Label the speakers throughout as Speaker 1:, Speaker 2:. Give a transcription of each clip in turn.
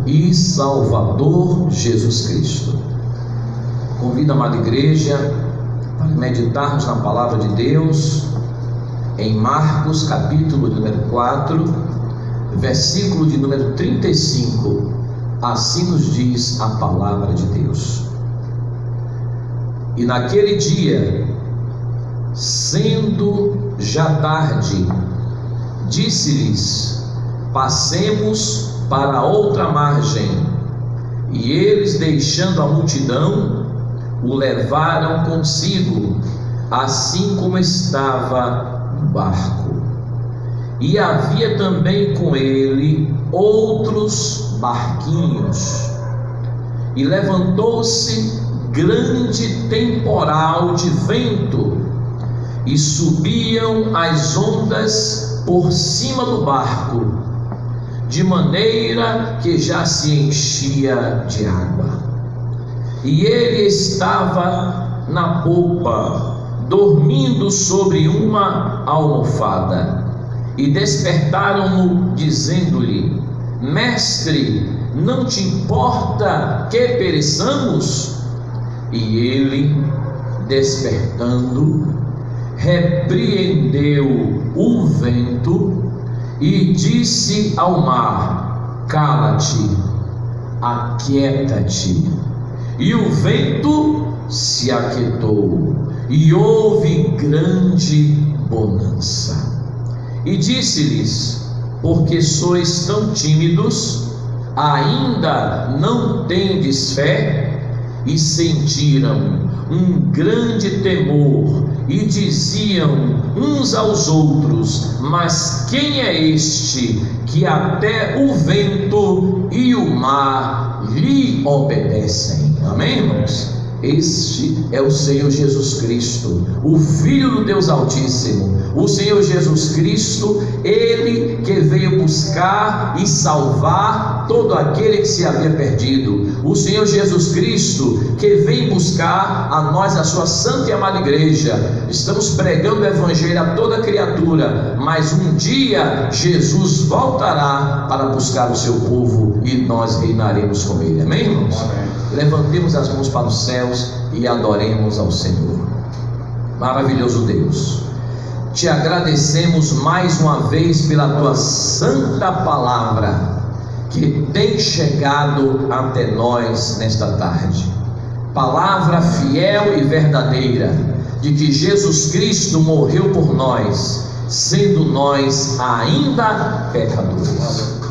Speaker 1: e Salvador Jesus Cristo. Convido a amada igreja para meditarmos na palavra de Deus em Marcos capítulo número 4, versículo de número 35. Assim nos diz a palavra de Deus. E naquele dia, sendo já tarde, disse-lhes: passemos para outra margem. E eles, deixando a multidão, o levaram consigo, assim como estava no barco. E havia também com ele outros barquinhos. E levantou-se grande temporal de vento, e subiam as ondas por cima do barco, de maneira que já se enchia de água. E ele estava na popa, dormindo sobre uma almofada. E despertaram-no, dizendo-lhe: Mestre, não te importa que pereçamos? E ele, despertando, repreendeu o vento e disse ao mar: cala-te, aquieta-te. E o vento se aquietou, e houve grande bonança. E disse-lhes: porque sois tão tímidos, ainda não tendes fé? E sentiram um grande temor, e diziam uns aos outros: mas quem é este que até o vento e o mar lhe obedecem? Amém, irmãos? Este é o Senhor Jesus Cristo, o Filho do Deus Altíssimo. O Senhor Jesus Cristo, Ele que veio buscar e salvar todo aquele que se havia perdido. O Senhor Jesus Cristo que vem buscar a nós, a sua santa e amada igreja. Estamos pregando o Evangelho a toda criatura, mas um dia Jesus voltará para buscar o seu povo e nós reinaremos com Ele. Amém, irmãos? Amém. Levantemos as mãos para os céus e adoremos ao Senhor. Maravilhoso Deus, te agradecemos mais uma vez pela tua santa palavra que tem chegado até nós nesta tarde. Palavra fiel e verdadeira de que Jesus Cristo morreu por nós, sendo nós ainda pecadores.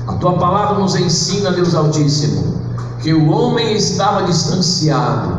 Speaker 1: A tua palavra nos ensina, Deus Altíssimo, que o homem estava distanciado,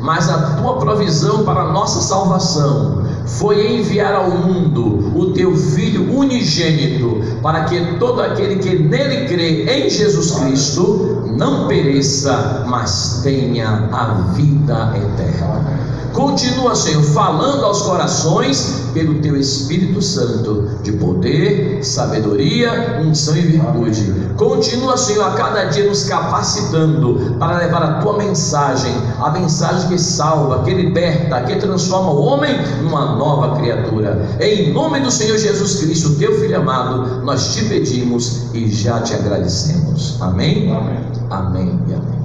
Speaker 1: mas a tua provisão para a nossa salvação foi enviar ao mundo o teu Filho unigênito, para que todo aquele que nele crê em Jesus Cristo não pereça, mas tenha a vida eterna. Continua, Senhor, falando aos corações pelo teu Espírito Santo, de poder, sabedoria, unção e virtude. Continua, Senhor, a cada dia nos capacitando para levar a tua mensagem, a mensagem que salva, que liberta, que transforma o homem numa nova criatura. Em nome do Senhor Jesus Cristo, teu Filho amado, nós te pedimos e já te agradecemos. Amém? Amém. Amém e amém.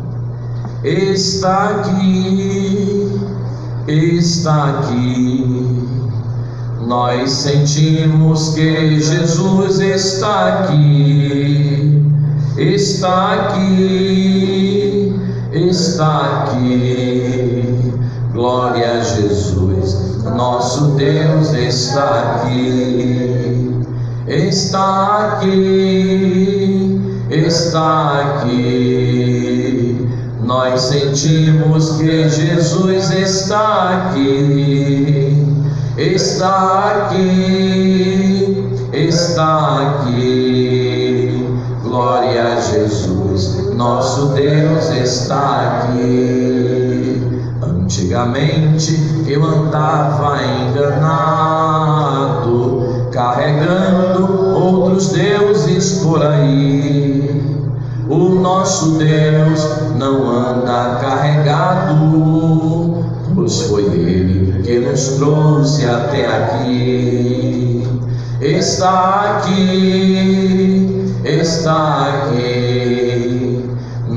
Speaker 1: Está aqui, nós sentimos que Jesus está aqui, glória a Jesus, nosso Deus está aqui, nós sentimos que Jesus está aqui, glória a Jesus, nosso Deus está aqui. Antigamente eu andava enganado, carregando outros deuses por aí. O nosso Deus não anda carregado, pois foi Ele que nos trouxe até aqui. Está aqui,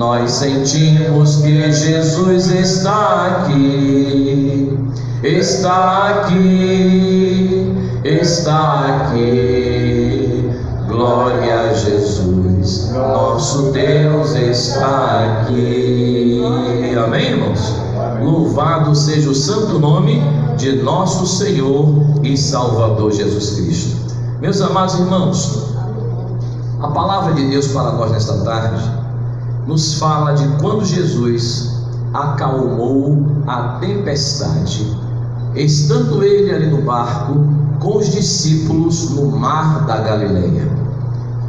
Speaker 1: nós sentimos que Jesus está aqui, está aqui, está aqui. Glória a Jesus, nosso Deus está aqui. Amém, irmãos? Louvado seja o santo nome de nosso Senhor e Salvador Jesus Cristo. Meus amados irmãos, a palavra de Deus para nós nesta tarde nos fala de quando Jesus acalmou a tempestade, estando ele ali no barco com os discípulos no mar da Galileia.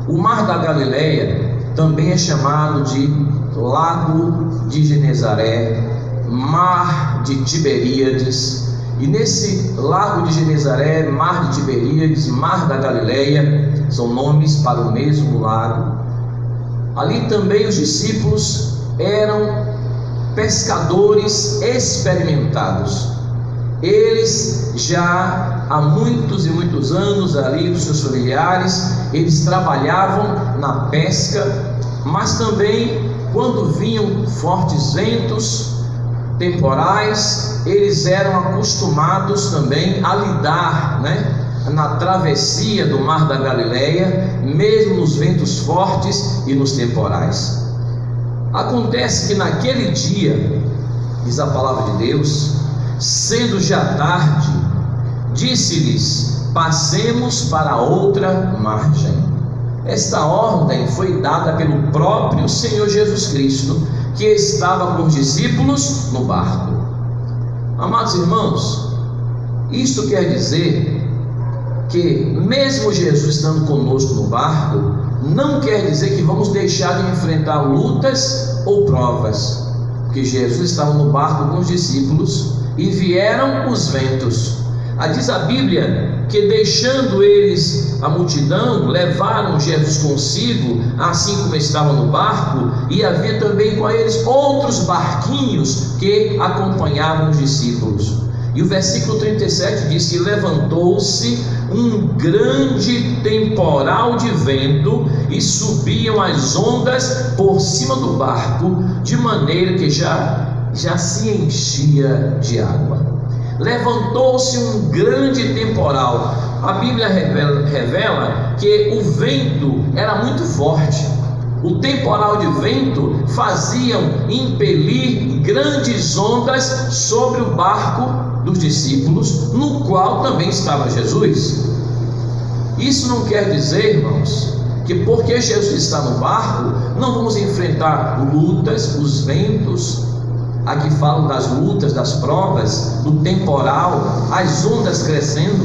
Speaker 1: O mar da Galileia também é chamado de Lago de Genezaré, Mar de Tiberíades, e nesse Lago de Genezaré, Mar de Tiberíades, Mar da Galileia, são nomes para o mesmo lago. Ali também os discípulos eram pescadores experimentados. Eles já há muitos e muitos anos ali, os seus familiares, eles trabalhavam na pesca, mas também quando vinham fortes ventos temporais, eles eram acostumados também a lidar, na travessia do mar da Galileia, mesmo nos ventos fortes e nos temporais. Acontece que naquele dia, diz a palavra de Deus, sendo já tarde, disse-lhes: passemos para outra margem. Esta ordem foi dada pelo próprio Senhor Jesus Cristo, que estava com os discípulos no barco. Amados irmãos, isto quer dizer que mesmo Jesus estando conosco no barco, não quer dizer que vamos deixar de enfrentar lutas ou provas, porque Jesus estava no barco com os discípulos e vieram os ventos. Diz a Bíblia que, deixando eles a multidão, levaram Jesus consigo, assim como estava no barco, e havia também com eles outros barquinhos que acompanhavam os discípulos. E o versículo 37 diz que levantou-se um grande temporal de vento e subiam as ondas por cima do barco, de maneira que já se enchia de água. Levantou-se um grande temporal. A Bíblia revela que o vento era muito forte. O temporal de vento faziam impelir grandes ondas sobre o barco dos discípulos, no qual também estava Jesus. Isso não quer dizer, irmãos, que porque Jesus está no barco, não vamos enfrentar lutas, os ventos. Aqui falam das lutas, das provas, do temporal, as ondas crescendo,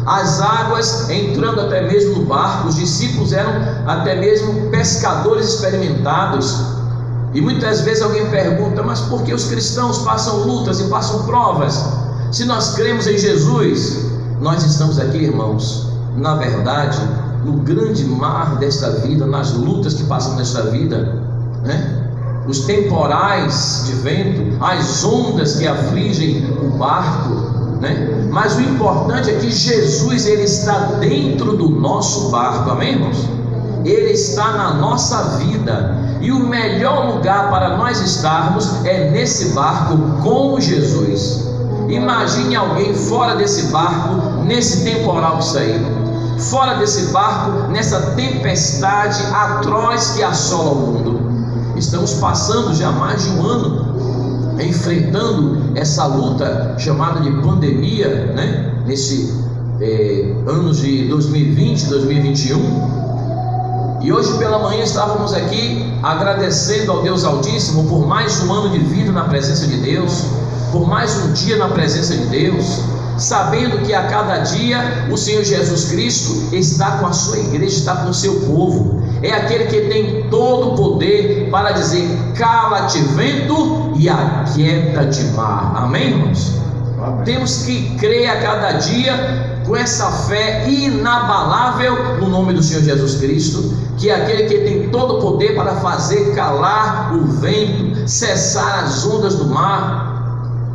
Speaker 1: as águas entrando até mesmo no barco. Os discípulos eram até mesmo pescadores experimentados. E muitas vezes alguém pergunta: mas por que os cristãos passam lutas e passam provas? Se nós cremos em Jesus, nós estamos aqui, irmãos, na verdade, no grande mar desta vida, nas lutas que passam nesta vida, os temporais de vento, as ondas que afligem o barco, mas o importante é que Jesus, ele está dentro do nosso barco, amém, irmãos? Ele está na nossa vida, e o melhor lugar para nós estarmos é nesse barco com Jesus. Imagine alguém fora desse barco, nesse temporal que está aí, fora desse barco, nessa tempestade atroz que assola o mundo. Estamos passando já mais de um ano enfrentando essa luta chamada de pandemia, nesse anos de 2020, 2021. E hoje pela manhã estávamos aqui agradecendo ao Deus Altíssimo por mais um ano de vida na presença de Deus, por mais um dia na presença de Deus, sabendo que a cada dia o Senhor Jesus Cristo está com a sua igreja, está com o seu povo. É aquele que tem todo o poder para dizer: cala-te vento e aquieta-te mar. Amém, irmãos? Amém. Temos que crer a cada dia com essa fé inabalável no nome do Senhor Jesus Cristo, que é aquele que tem todo o poder para fazer calar o vento, cessar as ondas do mar.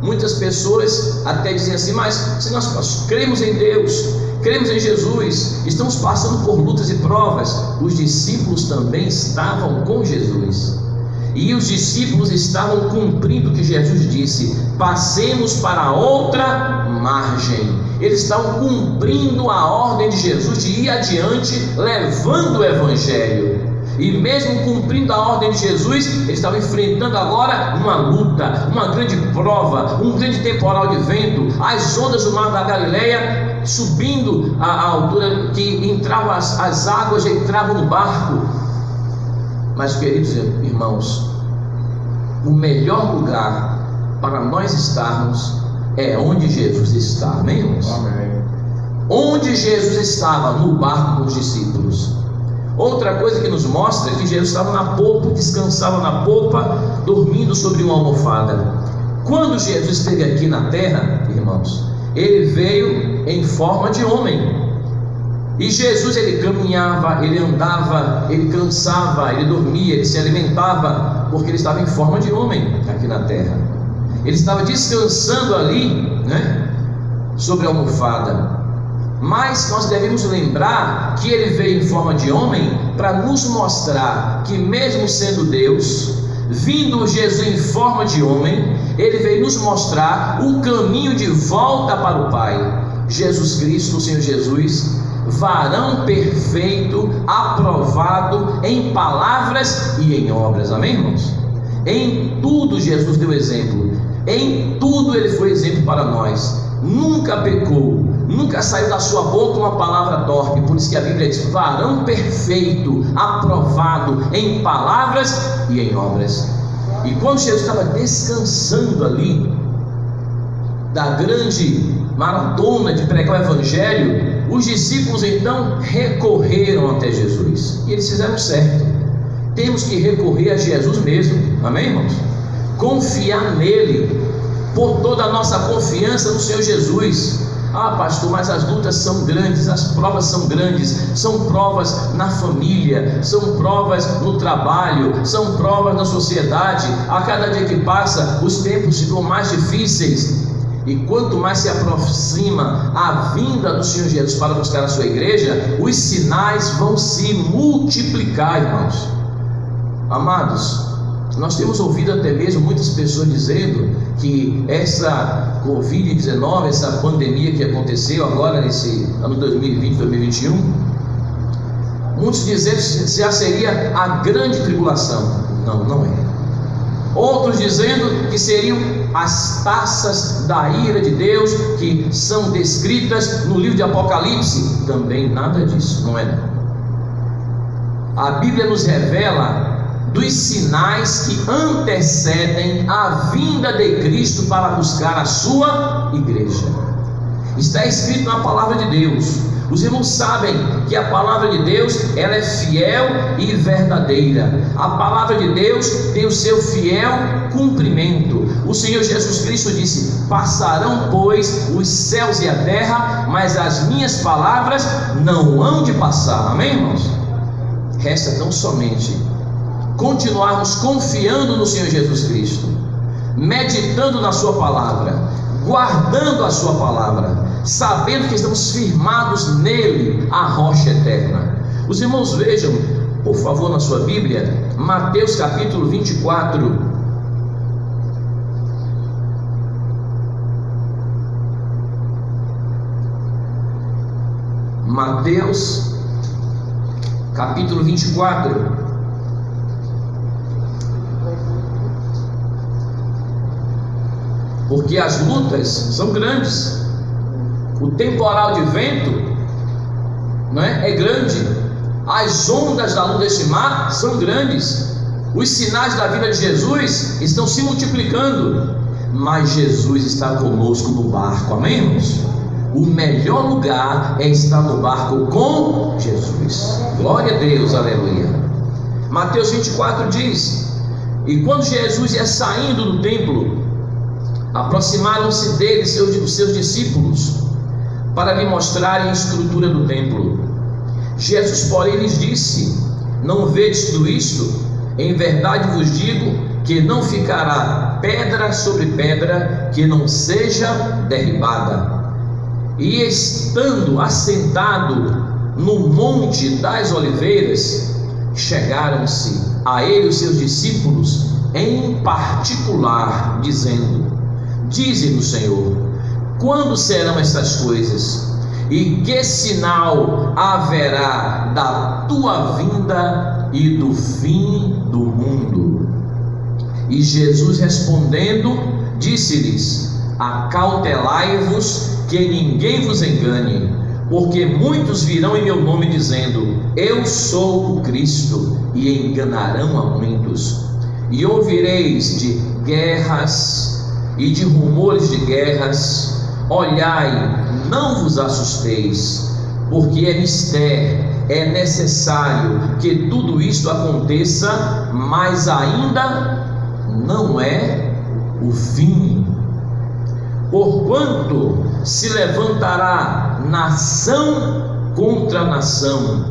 Speaker 1: Muitas pessoas até dizem assim: mas se nós cremos em Deus, cremos em Jesus, estamos passando por lutas e provas. Os discípulos também estavam com Jesus, e os discípulos estavam cumprindo o que Jesus disse: passemos para outra margem. Eles estavam cumprindo a ordem de Jesus de ir adiante, levando o Evangelho. E mesmo cumprindo a ordem de Jesus, eles estavam enfrentando agora uma luta, uma grande prova, um grande temporal de vento, as ondas do mar da Galileia subindo à altura que entravam as águas, já entravam no barco. Mas, queridos irmãos, o melhor lugar para nós estarmos é onde Jesus está, amém, irmãos? Amém. Onde Jesus estava, no barco com os discípulos. Outra coisa que nos mostra é que Jesus estava na polpa, descansava na polpa, dormindo sobre uma almofada. Quando Jesus esteve aqui na terra, irmãos, ele veio em forma de homem. E Jesus, ele caminhava, ele andava, ele cansava, ele dormia, ele se alimentava, porque ele estava em forma de homem aqui na terra. Ele estava descansando ali, sobre a almofada. Mas nós devemos lembrar que ele veio em forma de homem para nos mostrar que, mesmo sendo Deus, vindo Jesus em forma de homem, ele veio nos mostrar o caminho de volta para o Pai. Jesus Cristo, o Senhor Jesus, varão perfeito, aprovado em palavras e em obras, amém, irmãos? Em tudo Jesus deu exemplo, em tudo ele foi exemplo para nós. Nunca pecou, nunca saiu da sua boca uma palavra torpe. Por isso que a Bíblia diz: varão perfeito, aprovado em palavras e em obras. E quando Jesus estava descansando ali da grande maratona de pregar o Evangelho, os discípulos então recorreram até Jesus, e eles fizeram certo. Temos que recorrer a Jesus mesmo, amém, irmãos? Confiar nele, por toda a nossa confiança no Senhor Jesus. Ah, pastor, mas as lutas são grandes, as provas são grandes. São provas na família, são provas no trabalho, são provas na sociedade. A cada dia que passa, os tempos ficam mais difíceis. E quanto mais se aproxima a vinda do Senhor Jesus para buscar a sua igreja, os sinais vão se multiplicar, irmãos. Amados, nós temos ouvido até mesmo muitas pessoas dizendo que essa Covid-19, essa pandemia que aconteceu agora nesse ano 2020, 2021, muitos dizendo que já seria a grande tribulação. Não, não é. Outros dizendo que seriam as taças da ira de Deus que são descritas no livro de Apocalipse. Também nada disso, não é? A Bíblia nos revela dos sinais que antecedem a vinda de Cristo para buscar a sua igreja. Está escrito na palavra de Deus. Os irmãos sabem que a palavra de Deus, ela é fiel e verdadeira. A palavra de Deus tem o seu fiel cumprimento. O Senhor Jesus Cristo disse: passarão, pois, os céus e a terra, mas as minhas palavras não hão de passar. Amém, irmãos? Resta tão somente continuarmos confiando no Senhor Jesus Cristo, meditando na sua palavra, guardando a sua palavra, sabendo que estamos firmados nele, a rocha eterna. Os irmãos vejam, por favor, na sua Bíblia, Mateus capítulo 24. Mateus capítulo 24. Porque as lutas são grandes, o temporal de vento, não é grande, as ondas da luz deste mar são grandes, os sinais da vida de Jesus estão se multiplicando, mas Jesus está conosco no barco, amém, irmãos? O melhor lugar é estar no barco com Jesus. Glória a Deus, aleluia. Mateus 24 diz: e quando Jesus ia saindo do templo, aproximaram-se dele os seus discípulos para lhe mostrarem a estrutura do templo. Jesus, porém, lhes disse: não vedes tudo isto? Em verdade vos digo que não ficará pedra sobre pedra que não seja derribada. E estando assentado no Monte das Oliveiras, chegaram-se a ele os seus discípulos em particular, dizendo: Dize-nos, Senhor, quando serão estas coisas? E que sinal haverá da tua vinda e do fim do mundo? E Jesus respondendo, disse-lhes: Acautelai-vos que ninguém vos engane, porque muitos virão em meu nome dizendo: Eu sou o Cristo, e enganarão a muitos. E ouvireis de guerras e de rumores de guerras. Olhai, não vos assusteis, porque é necessário que tudo isto aconteça, mas ainda não é o fim. Porquanto se levantará nação contra nação,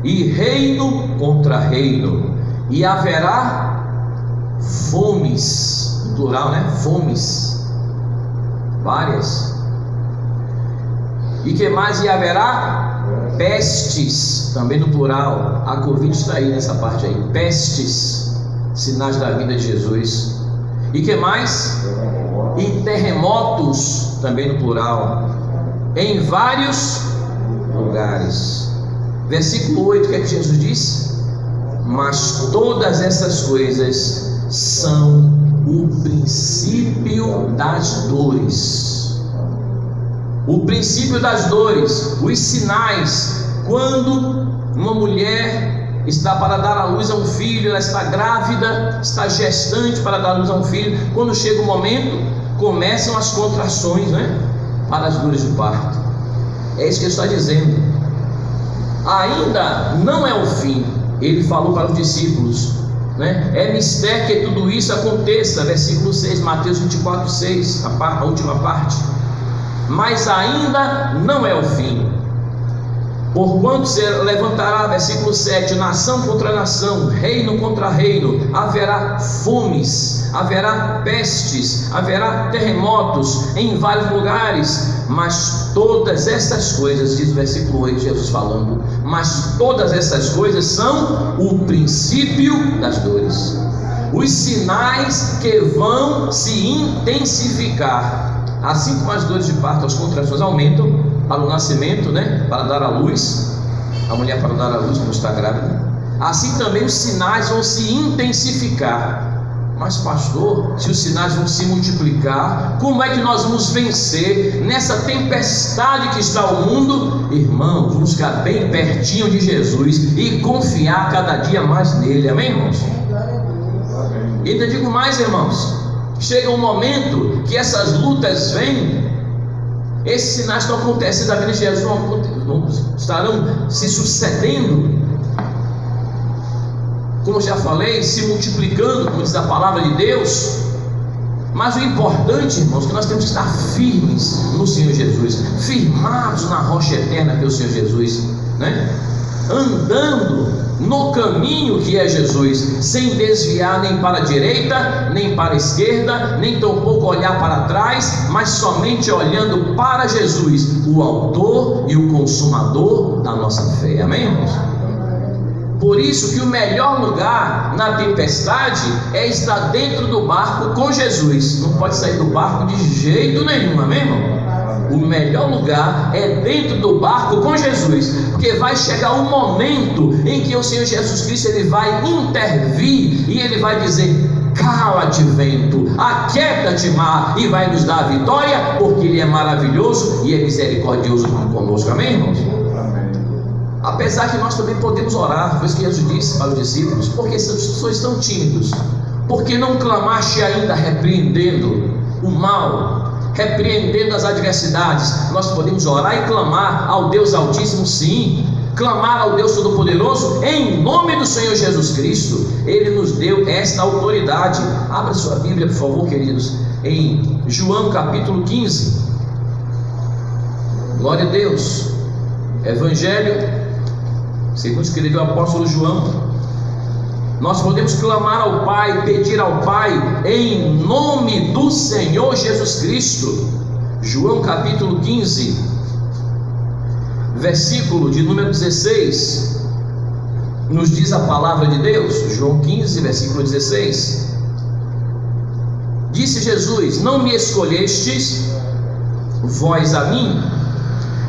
Speaker 1: e reino contra reino, e haverá fomes, no plural, né? Fomes, várias. E que mais? E haverá pestes, também no plural. A Covid está aí nessa parte aí. Pestes, sinais da vida de Jesus. E que mais? E terremotos, também no plural, em vários lugares. Versículo 8, o que é que Jesus diz? Mas todas essas coisas são o princípio das dores. O princípio das dores, os sinais, quando uma mulher está para dar à luz a um filho, ela está grávida, está gestante para dar à luz a um filho, quando chega o momento, começam as contrações, né? Para as dores do parto. É isso que ele está dizendo. Ainda não é o fim. Ele falou para os discípulos, né? É mistério que tudo isso aconteça. Versículo 6, Mateus 24, 6, a última parte. Mas ainda não é o fim. Porquanto se levantará, versículo 7, nação contra nação, reino contra reino, haverá fomes, haverá pestes, haverá terremotos em vários lugares, mas todas essas coisas, diz o versículo 8, Jesus falando, mas todas essas coisas são o princípio das dores, os sinais que vão se intensificar. Assim como as dores de parto, as contrações aumentam para o nascimento, né? Para dar à luz, a mulher para dar à luz quando está grávida, assim também os sinais vão se intensificar. Mas pastor, se os sinais vão se multiplicar, como é que nós vamos vencer nessa tempestade que está o mundo? Irmãos, vamos ficar bem pertinho de Jesus e confiar cada dia mais nele, amém, irmãos? E ainda digo mais, irmãos, chega um momento que essas lutas vêm, esses sinais que acontecem da vida de Jesus estarão se sucedendo, como já falei, se multiplicando, como diz a palavra de Deus. Mas o importante, irmãos, é que nós temos que estar firmes no Senhor Jesus, firmados na rocha eterna que é o Senhor Jesus, né? Andando no caminho que é Jesus, sem desviar nem para a direita, nem para a esquerda, nem tampouco olhar para trás, mas somente olhando para Jesus, o autor e o consumador da nossa fé, amém, irmãos? Por isso que o melhor lugar na tempestade é estar dentro do barco com Jesus. Não pode sair do barco de jeito nenhum, amém, irmão? O melhor lugar é dentro do barco com Jesus, porque vai chegar um momento em que o Senhor Jesus Cristo ele vai intervir e ele vai dizer: cala-te vento, aquieta-te mar, e vai nos dar a vitória, porque ele é maravilhoso e é misericordioso conosco, amém, irmãos? Apesar que nós também podemos orar, foi isso que Jesus disse para os discípulos: porque essas pessoas estão tímidos, porque não clamaste ainda repreendendo o mal, repreendendo as adversidades. Nós podemos orar e clamar ao Deus Altíssimo, sim, clamar ao Deus Todo-Poderoso em nome do Senhor Jesus Cristo. Ele nos deu esta autoridade. Abra sua Bíblia, por favor, queridos, em João capítulo 15. Glória a Deus. Evangelho segundo escreveu o apóstolo João. Nós podemos clamar ao Pai, pedir ao Pai em nome do Senhor Jesus Cristo. João capítulo 15, versículo de número 16, nos diz a palavra de Deus, João 15, versículo 16. Disse Jesus: não me escolhestes vós a mim,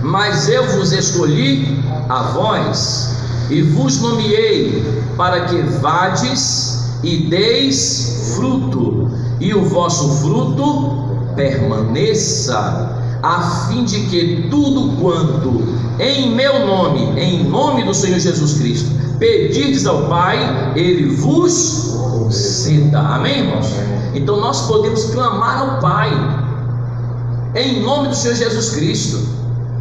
Speaker 1: mas eu vos escolhi a vós, e vos nomeei para que vades e deis fruto, e o vosso fruto permaneça, a fim de que tudo quanto em meu nome, em nome do Senhor Jesus Cristo, pedirdes ao Pai, Ele vos conceda. Amém, irmãos? Então nós podemos clamar ao Pai em nome do Senhor Jesus Cristo,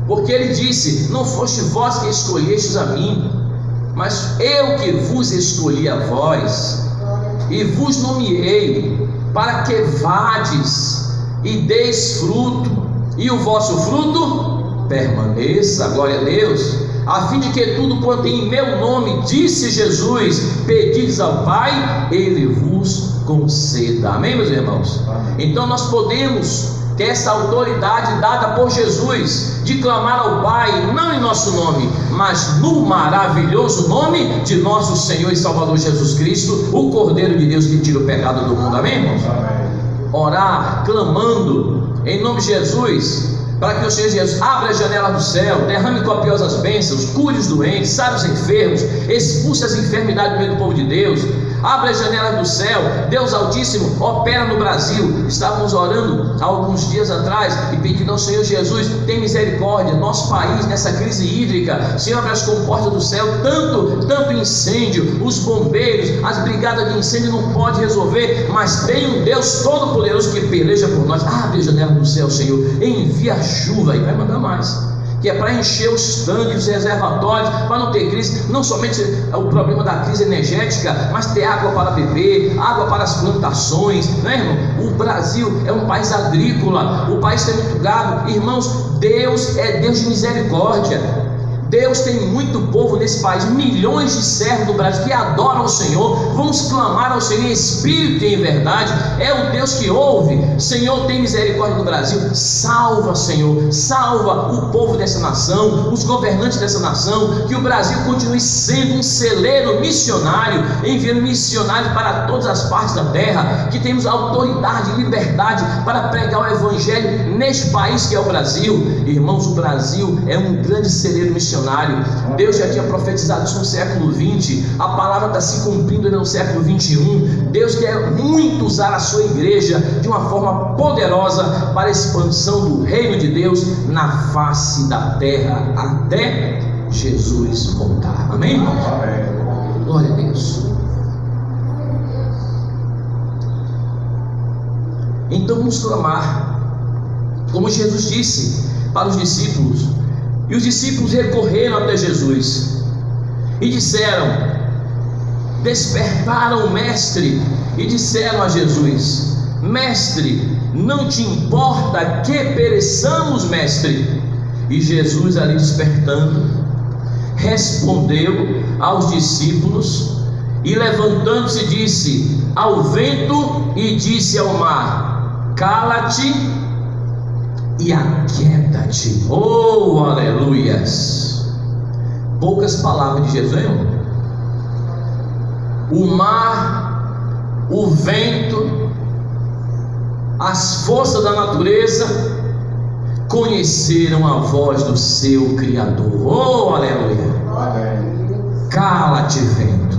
Speaker 1: porque Ele disse: não foste vós que escolhestes a mim, mas eu que vos escolhi a vós, e vos nomeei para que vades e deis fruto, e o vosso fruto permaneça. Glória a Deus. A fim de que tudo quanto em meu nome, disse Jesus, pedis ao Pai, Ele vos conceda. Amém, meus irmãos? Então nós podemos ter essa autoridade dada por Jesus de clamar ao Pai, não em nosso nome, mas no maravilhoso nome de nosso Senhor e Salvador Jesus Cristo, o Cordeiro de Deus que tira o pecado do mundo. Amém, irmãos? Orar, clamando em nome de Jesus, para que o Senhor Jesus abra a janela do céu, derrame copiosas bênçãos, cure os doentes, sare os enfermos, expulse as enfermidades do meio do povo de Deus. Abre a janela do céu. Deus Altíssimo opera no Brasil. Estávamos orando há alguns dias atrás e pedindo ao Senhor Jesus: tem misericórdia, nosso país nessa crise hídrica. Senhor, abre as comportas do céu. Tanto incêndio, os bombeiros, as brigadas de incêndio não podem resolver, mas tem um Deus todo-poderoso que peleja por nós. Abre a janela do céu, Senhor, envia a chuva e vai mandar mais, que é para encher os tanques, os reservatórios, para não ter crise, não somente o problema da crise energética, mas ter água para beber, água para as plantações, né, irmão? O Brasil é um país agrícola, o país tem muito gado. Irmãos, Deus é Deus de misericórdia. Deus tem muito povo nesse país, milhões de servos do Brasil que adoram o Senhor. Vamos clamar ao Senhor em espírito e em verdade. É o Deus que ouve. Senhor, tem misericórdia do Brasil. Salva, Senhor, salva o povo dessa nação, os governantes dessa nação. Que o Brasil continue sendo um celeiro missionário, enviando missionários para todas as partes da terra. Que temos autoridade e liberdade para pregar o Evangelho neste país que é o Brasil. Irmãos, o Brasil é um grande celeiro missionário. Deus já tinha profetizado isso no século 20, a palavra está se cumprindo no século 21. Deus quer muito usar a sua igreja de uma forma poderosa para a expansão do reino de Deus na face da terra, até Jesus voltar. Amém, irmãos? Glória a Deus. Então vamos clamar, como Jesus disse para os discípulos. E os discípulos recorreram até Jesus e disseram, despertaram o mestre e disseram a Jesus: mestre, não te importa que pereçamos, mestre? E Jesus, ali despertando, respondeu aos discípulos e levantando-se disse ao vento e disse ao mar: cala-te e aquieta-te. Oh, aleluias! Poucas palavras de Jesus, irmão. O mar, o vento, as forças da natureza conheceram a voz do seu Criador. Oh, aleluia! Cala-te, vento,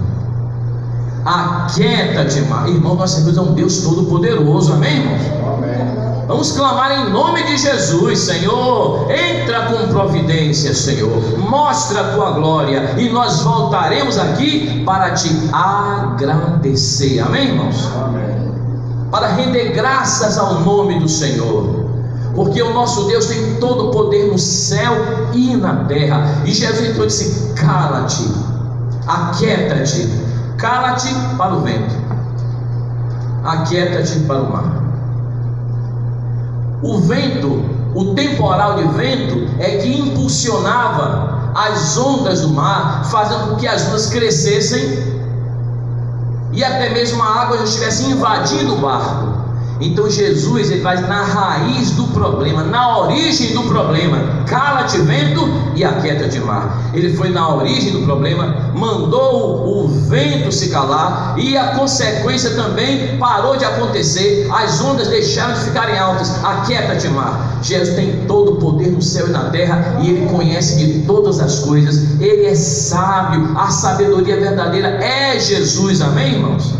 Speaker 1: aquieta-te, mar. Irmão, nós servimos a um Deus todo-poderoso. Amém, irmãos? Amém. Vamos clamar em nome de Jesus. Senhor, entra com providência, Senhor, mostra a tua glória, e nós voltaremos aqui para te agradecer. Amém, irmãos? Amém. Para render graças ao nome do Senhor, porque o nosso Deus tem todo o poder no céu e na terra. E Jesus então disse: cala-te, aquieta-te. Cala-te para o vento, aquieta-te para o mar. O vento, o temporal de vento, é que impulsionava as ondas do mar, fazendo com que as ondas crescessem e até mesmo a água já estivesse invadindo o barco. Então Jesus, ele vai na raiz do problema, na origem do problema. Cala-te vento e aquieta-te mar. Ele foi na origem do problema, mandou o vento se calar, e a consequência também parou de acontecer. As ondas deixaram de ficarem altas. Aquieta-te mar. Jesus tem todo o poder no céu e na terra, e ele conhece de todas as coisas. Ele é sábio. A sabedoria verdadeira é Jesus. Amém, irmãos?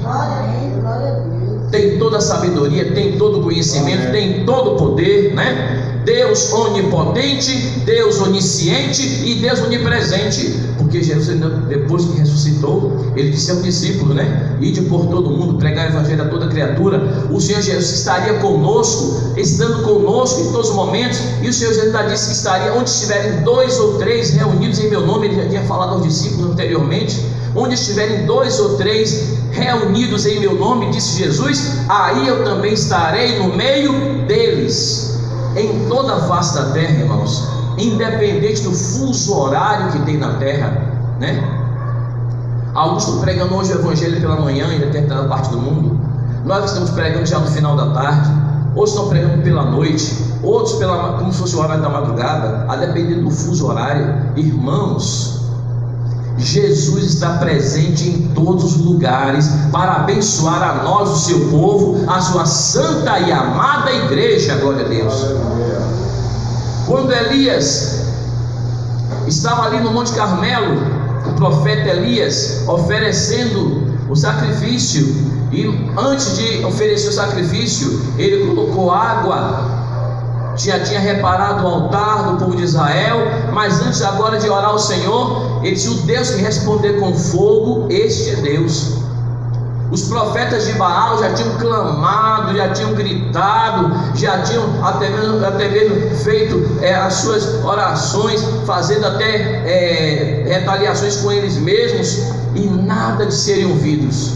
Speaker 1: Tem toda a sabedoria, tem todo o conhecimento, tem todo o poder, né? Deus onipotente, Deus onisciente e Deus onipresente. Porque Jesus, depois que ressuscitou, ele disse ao discípulo, né? Ide por todo mundo, pregar o evangelho a toda criatura. O Senhor Jesus estaria conosco, estando conosco em todos os momentos. E o Senhor Jesus ainda disse que estaria onde estiverem 2 ou 3 reunidos em meu nome. Ele já tinha falado aos discípulos anteriormente. Onde estiverem 2 ou 3 reunidos em meu nome, disse Jesus, aí eu também estarei no meio deles. Em toda a face da terra, irmãos, independente do fuso horário que tem na terra, né? Alguns estão pregando hoje o evangelho pela manhã em determinada parte do mundo. Nós estamos pregando já no final da tarde. Outros estão pregando pela noite, outros como se fosse o horário da madrugada, a depender do fuso horário. Irmãos, Jesus está presente em todos os lugares para abençoar a nós, o seu povo, a sua santa e amada igreja. Glória a Deus. Quando Elias estava ali no Monte Carmelo, o profeta Elias oferecendo o sacrifício, e antes de oferecer o sacrifício, ele colocou água. Já tinha reparado o altar do povo de Israel, mas antes agora de orar ao Senhor, ele disse: o Deus que responder com fogo, este é Deus. Os profetas de Baal já tinham clamado, já tinham gritado, já tinham até mesmo feito as suas orações, fazendo até retaliações com eles mesmos, e nada de serem ouvidos.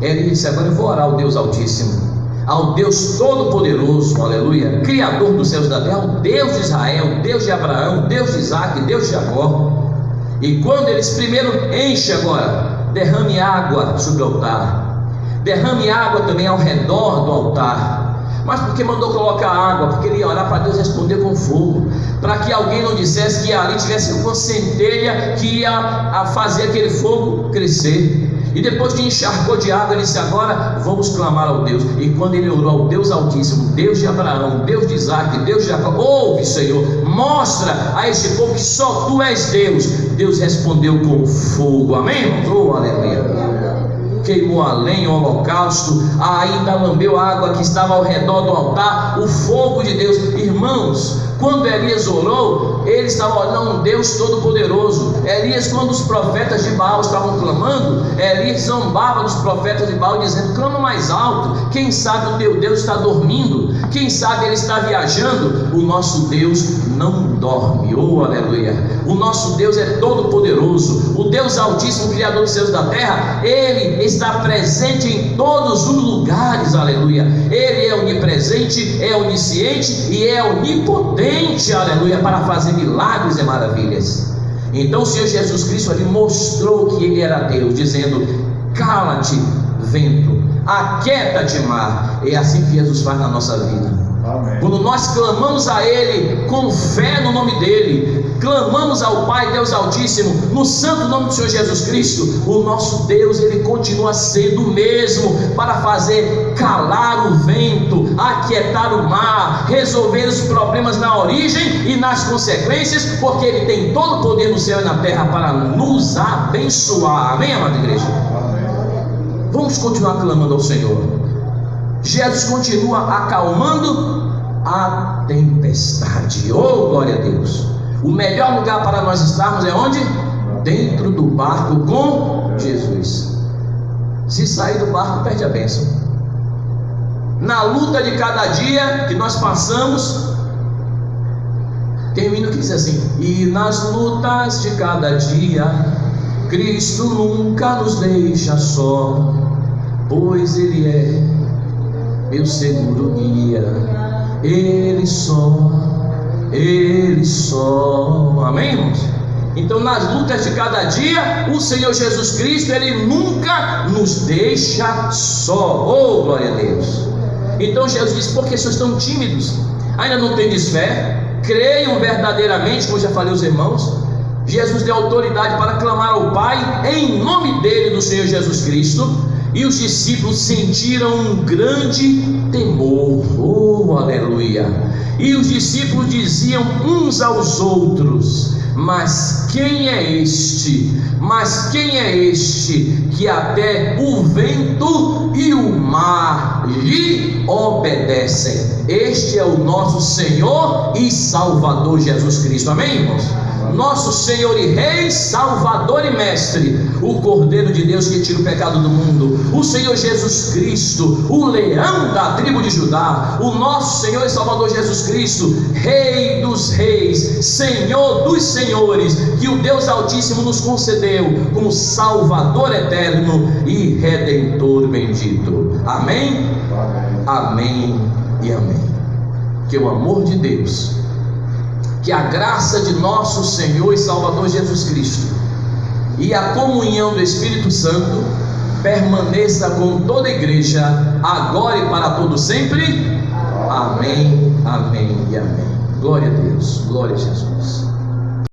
Speaker 1: Ele disse: agora eu vou orar ao Deus Altíssimo, ao Deus Todo-Poderoso, aleluia, Criador dos céus e da terra, o Deus de Israel, Deus de Abraão, Deus de Isaac, Deus de Jacó. E quando eles primeiro enche agora, derrame água sobre o altar, derrame água também ao redor do altar. Mas por que mandou colocar água? Porque ele ia orar para Deus responder com fogo, para que alguém não dissesse que ali tivesse uma centelha que ia fazer aquele fogo crescer. E depois que encharcou de água, ele disse: agora vamos clamar ao Deus. E quando ele orou ao Deus Altíssimo, Deus de Abraão, Deus de Isaac, Deus de Jacó: ouve, Senhor, mostra a este povo que só Tu és Deus. Deus respondeu com fogo. Amém, irmãos? Oh, aleluia. Queimou a lenha, o holocausto, ainda lambeu a água que estava ao redor do altar, o fogo de Deus. Irmãos, quando Elias orou, ele estava orando um Deus Todo-Poderoso. Elias, quando os profetas de Baal estavam clamando, Elias zombava dos profetas de Baal, dizendo: clama mais alto, quem sabe o teu Deus está dormindo, quem sabe ele está viajando. O nosso Deus não dorme, oh aleluia. O nosso Deus é Todo-Poderoso, o Deus Altíssimo, Criador dos céus e da terra. Ele está presente em todos os lugares, aleluia. Ele é onipresente, é onisciente e é onipotente, aleluia, para fazer milagres e maravilhas. Então o Senhor Jesus Cristo ali mostrou que Ele era Deus, dizendo: cala-te vento, aquieta-te mar. É assim que Jesus faz na nossa vida. Amém. Quando nós clamamos a Ele com fé no nome dEle, clamamos ao Pai, Deus Altíssimo, no santo nome do Senhor Jesus Cristo, o nosso Deus, Ele continua sendo o mesmo para fazer calar o vento, aquietar o mar, resolver os problemas na origem e nas consequências, porque Ele tem todo o poder no céu e na terra para nos abençoar. Amém, amada igreja? Amém. Vamos continuar clamando ao Senhor. Jesus continua acalmando a tempestade. Oh, glória a Deus. O melhor lugar para nós estarmos é onde? Dentro do barco com Jesus. Se sair do barco, perde a bênção. Na luta de cada dia que nós passamos, tem um hino que diz assim: e nas lutas de cada dia, Cristo nunca nos deixa só, pois Ele é meu seguro guia, Ele só, amém, irmãos? Então, nas lutas de cada dia, o Senhor Jesus Cristo, Ele nunca nos deixa só. Oh, glória a Deus! Então Jesus disse: por que vocês estão tímidos? Ainda não tendes fé? Creiam verdadeiramente, como já falei aos irmãos. Jesus deu autoridade para clamar ao Pai em nome dele, do Senhor Jesus Cristo. E os discípulos sentiram um grande temor. Oh, aleluia! E os discípulos diziam uns aos outros: mas quem é este? Mas quem é este que até o vento e o mar lhe obedecem? Este é o nosso Senhor e Salvador Jesus Cristo. Amém, irmãos? Nosso Senhor e Rei, Salvador e Mestre, o Cordeiro de Deus que tira o pecado do mundo, o Senhor Jesus Cristo, o leão da tribo de Judá, o nosso Senhor e Salvador Jesus Cristo, Rei dos reis, Senhor dos senhores, que o Deus Altíssimo nos concedeu como Salvador eterno e Redentor bendito. Amém? Amém e amém. Que o amor de Deus, que a graça de nosso Senhor e Salvador Jesus Cristo e a comunhão do Espírito Santo permaneça com toda a igreja, agora e para todo sempre. Amém, amém e amém. Glória a Deus, glória a Jesus.